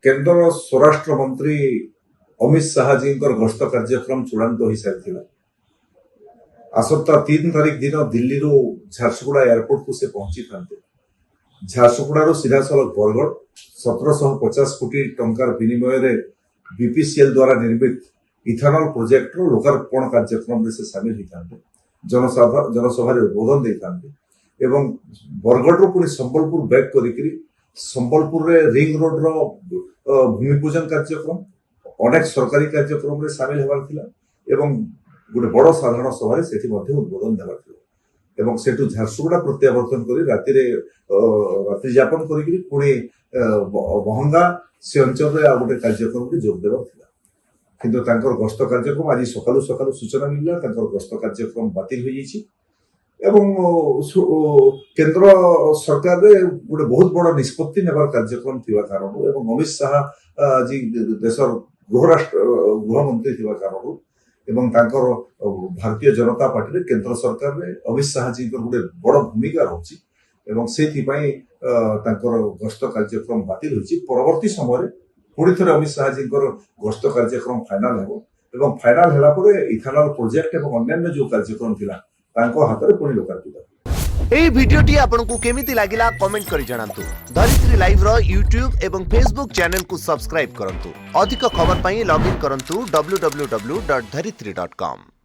केन्द्र स्वराष्ट्र मंत्री अमित शाह जी गस्त कार्यक्रम चूड़ांत हो सारी आसंता 3 तारिख दिन दिल्ली झारसुगुड़ा एयरपोर्ट को से पहुंची था। झारसुगुड़ा सीधा सड़क बरगढ़ 1750 कोटी टंकार विनिमय बीपीसीएल द्वारा निर्मित इथानल प्रोजेक्ट लोकार्पण कार्यक्रम में से सामिल होता जनसभा उद्बोधन देते एवं बरगढ़ पुणी संबलपुर बैक करी संबलपुर रिंग रोड भूमि पूजन कार्यक्रम अनेक सरकारी कार्यक्रम में सामिल होगा गोटे बड़ साधारण सभा से उद्बोधन देवार सेठू झारसुगुड़ा प्रत्यावर्तन कर रात्रि जापन करी महंगा से अंचल गोटे कार्यक्रम जोग देवार किंतु गस्त कार्यक्रम आज सकालू सकालू सूचना मिलला गस्त कार्यक्रम बातिल हो जाइए एवं केंद्र सरकार रे गोटे बहुत बड़ निष्पत्ति नेबार कार्यक्रम थिबा कारण एवं अमित शाह जी देशर गृहमंत्री थिबा कारण एवं तांकर भारतीय जनता पार्टी रे केंद्र सरकार रे अमित शाह जी गोटे बड़ भूमिका रही एवं सेथिपाई तांकर गस्त कार्यक्रम बातिल होइछि। परवर्ती समय पुणी थे अमित शाह जी गस्त कार्यक्रम फाइनाल हेबो एवं फाइनाल होला परे इथानल प्रोजेक्ट एवं अन्य जो कार्यक्रम थिला तांको हाथ में पुणी लोकार्पित। एही भिडियोटी आपनकु केमिति लागिला कमेंट करि जणांतु। धरित्री लाइव रो यूट्यूब एवं फेसबुक चैनल को सब्सक्राइब करंतु। अधिक खबर पई लॉगिन करंतु www.dharitri.com।